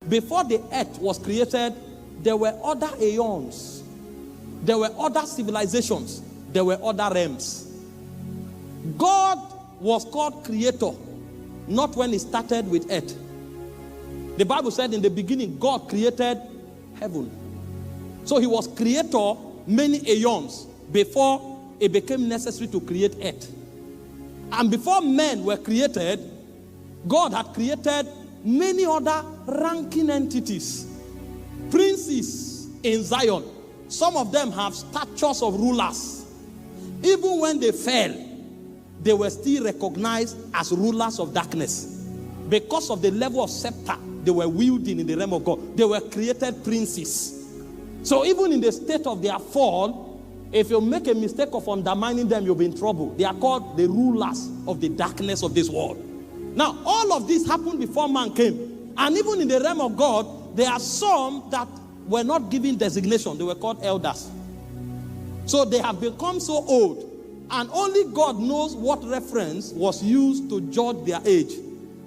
before the earth was created, there were other aeons. There were other civilizations. There were other realms. God was called creator, not when he started with earth. The Bible said in the beginning, God created heaven. So he was creator many aeons before it became necessary to create earth. And before men were created, God had created many other ranking entities. Princes in Zion. Some of them have statures of rulers. Even when they fell, they were still recognized as rulers of darkness. Because of the level of scepter they were wielding in the realm of God. They were created princes. So even in the state of their fall, if you make a mistake of undermining them, you'll be in trouble. They are called the rulers of the darkness of this world. Now, all of this happened before man came. And even in the realm of God, there are some that were not given designation. They were called elders. So they have become so old. And only God knows what reference was used to judge their age.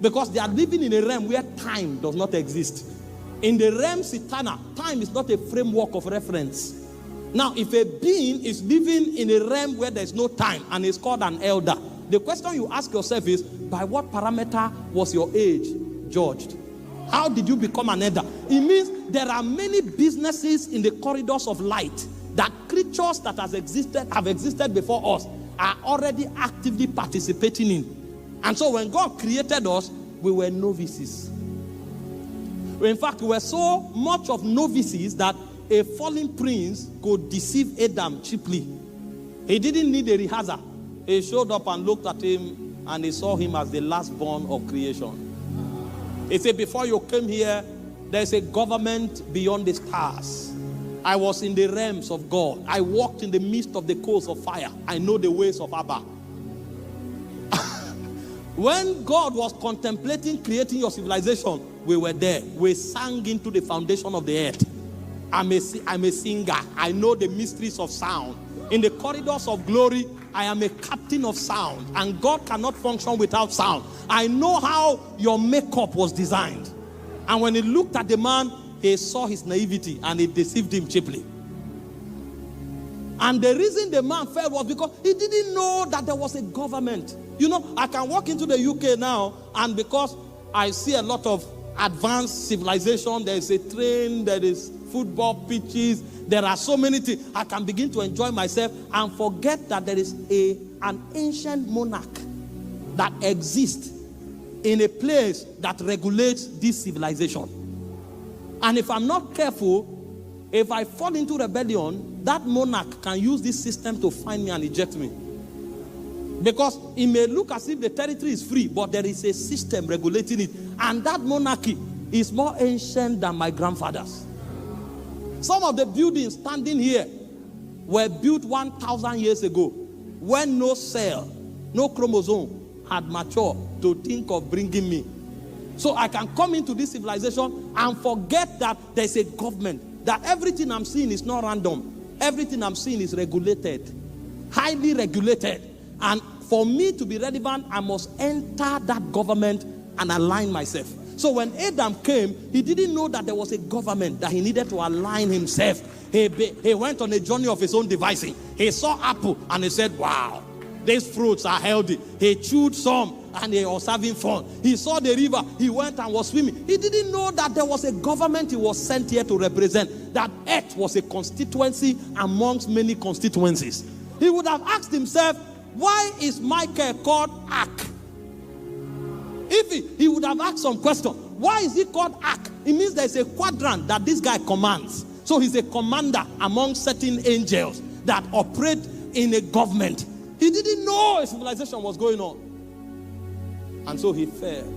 Because they are living in a realm where time does not exist. In the realms eternal, time is not a framework of reference. Now, if a being is living in a realm where there is no time and is called an elder, the question you ask yourself is, by what parameter was your age judged? How did you become an elder? It means there are many businesses in the corridors of light that creatures that have existed before us are already actively participating in. And so when God created us, we were novices. In fact, we were so much of novices that a fallen prince could deceive Adam cheaply. He didn't need a rehearsal. He showed up and looked at him, and he saw him as the last born of creation. He said, before you came here, there's a government beyond the stars. I was in the realms of God. I walked in the midst of the coals of fire. I know the ways of Abba. When God was contemplating creating your civilization, we were there. We sang into the foundation of the earth. I'm a singer. I know the mysteries of sound. In the corridors of glory, I am a captain of sound. And God cannot function without sound. I know how your makeup was designed. And when he looked at the man, he saw his naivety and it deceived him cheaply. And the reason the man fell was because he didn't know that there was a government. You know, I can walk into the UK now, and because I see a lot of advanced civilization, there is a train, there is football pitches, there are so many things, I can begin to enjoy myself and forget that there is an ancient monarch that exists in a place that regulates this civilization. And if I'm not careful, if I fall into rebellion, that monarch can use this system to find me and eject me. Because it may look as if the territory is free, but there is a system regulating it. And that monarchy is more ancient than my grandfather's. Some of the buildings standing here were built 1,000 years ago, when no cell, no chromosome had matured to think of bringing me. So I can come into this civilization and forget that there's a government, that everything I'm seeing is not random. Everything I'm seeing is regulated, highly regulated. And for me to be relevant, I must enter that government and align myself. So when Adam came, he didn't know that there was a government, that he needed to align himself. He went on a journey of his own devising. He saw apple and he said, wow, these fruits are healthy. He chewed some and he was having fun. He saw the river. He went and was swimming. He didn't know that there was a government he was sent here to represent. That earth was a constituency amongst many constituencies. He would have asked himself, why is Michael called Ark? If he would have asked some question, why is he called Ark? It means there's a quadrant that this guy commands. So he's a commander among certain angels that operate in a government. He didn't know a civilization was going on. And so he fell.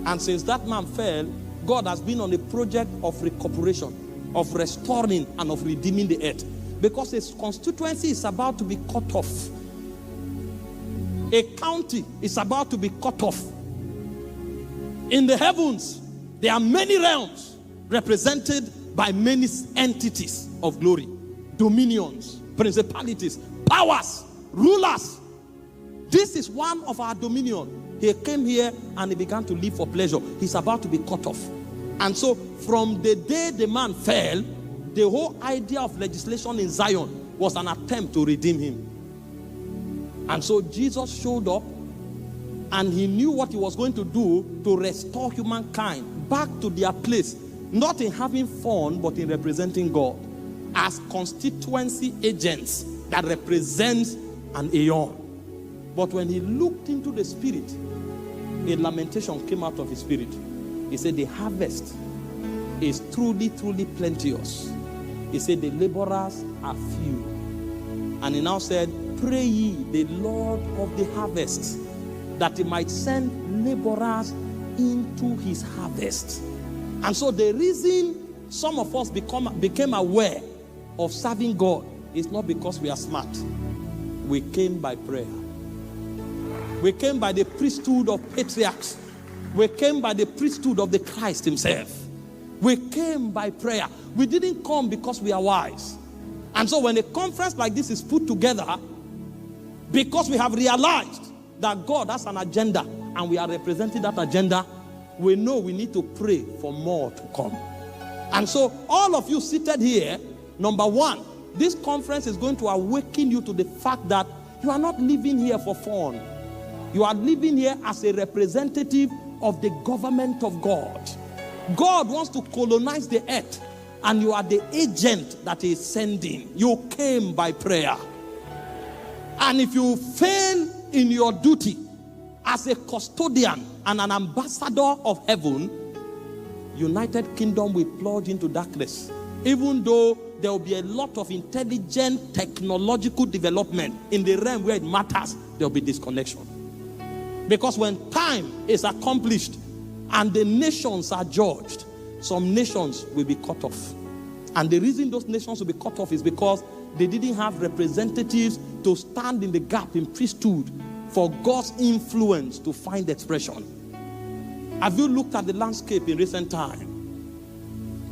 And since that man fell, God has been on a project of recuperation, of restoring and of redeeming the earth. Because his constituency is about to be cut off. A county is about to be cut off. In the heavens, there are many realms represented by many entities of glory, dominions, principalities, powers, rulers. This is one of our dominion. He came here and he began to live for pleasure. He's about to be cut off. And so from the day the man fell, the whole idea of legislation in Zion was an attempt to redeem him. And so Jesus showed up, and he knew what he was going to do to restore humankind back to their place, not in having fun, but in representing God as constituency agents that represents an aeon. But when he looked into the spirit, a lamentation came out of his spirit. He said, the harvest is truly, truly plenteous. He said, the laborers are few. And he now said, pray ye the Lord of the harvest, that he might send laborers into his harvest. And so the reason some of us became aware of serving God is not because we are smart. We came by prayer. We came by the priesthood of patriarchs. We came by the priesthood of the Christ himself. We came by prayer. We didn't come because we are wise. And so when a conference like this is put together, because we have realized that God has an agenda and we are representing that agenda, we know we need to pray for more to come. And so all of you seated here, number one, this conference is going to awaken you to the fact that you are not living here for fun. You are living here as a representative of the government of God. God wants to colonize the earth, and you are the agent that he is sending. You came by prayer. And if you fail in your duty as a custodian and an ambassador of heaven, United Kingdom will plunge into darkness. Even though there will be a lot of intelligent technological development in the realm where it matters, there will be disconnection. Because when time is accomplished and the nations are judged, some nations will be cut off. And the reason those nations will be cut off is because they didn't have representatives to stand in the gap in priesthood for God's influence to find expression. Have you looked at the landscape in recent time?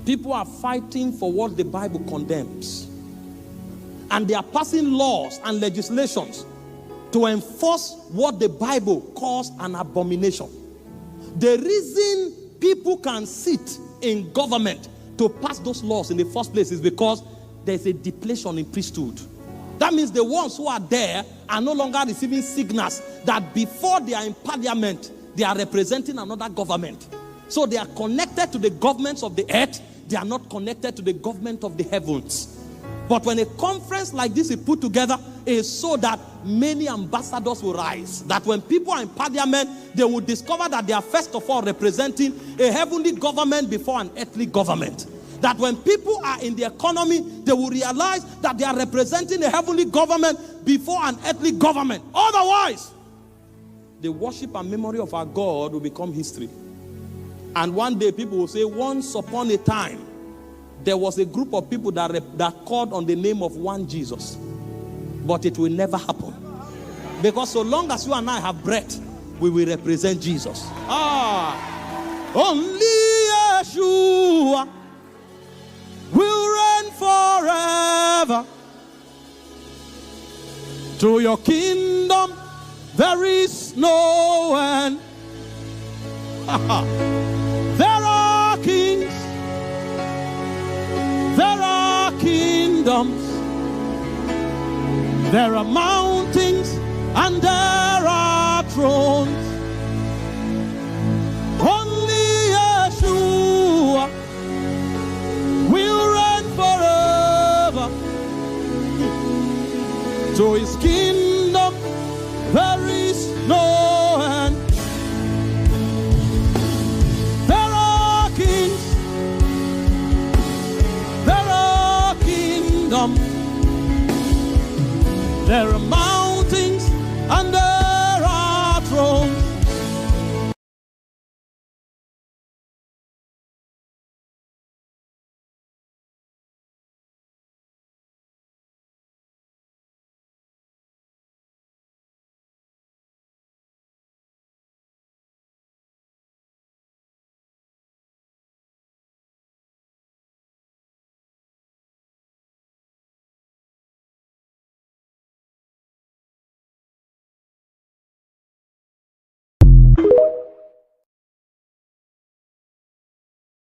People are fighting for what the Bible condemns. And they are passing laws and legislations to enforce what the Bible calls an abomination. The reason people can sit in government to pass those laws in the first place is because there's a depletion in priesthood. That means the ones who are there are no longer receiving signals that before they are in parliament, they are representing another government. So they are connected to the governments of the earth. They are not connected to the government of the heavens. But when a conference like this is put together, it is so that many ambassadors will rise. That when people are in parliament, they will discover that they are first of all representing a heavenly government before an earthly government. That when people are in the economy, they will realize that they are representing a heavenly government before an earthly government. Otherwise, the worship and memory of our God will become history. And one day people will say, once upon a time, there was a group of people that called on the name of one Jesus. But it will never happen. Because so long as you and I have breath, we will represent Jesus. Only Yeshua will reign forever. To your kingdom there is no end. There are kings, there are kingdoms, there are mountains, and there are thrones. Only Yeshua will reign forever. To his kingdom there is no end. There are kings, there are kingdoms, there are mountains,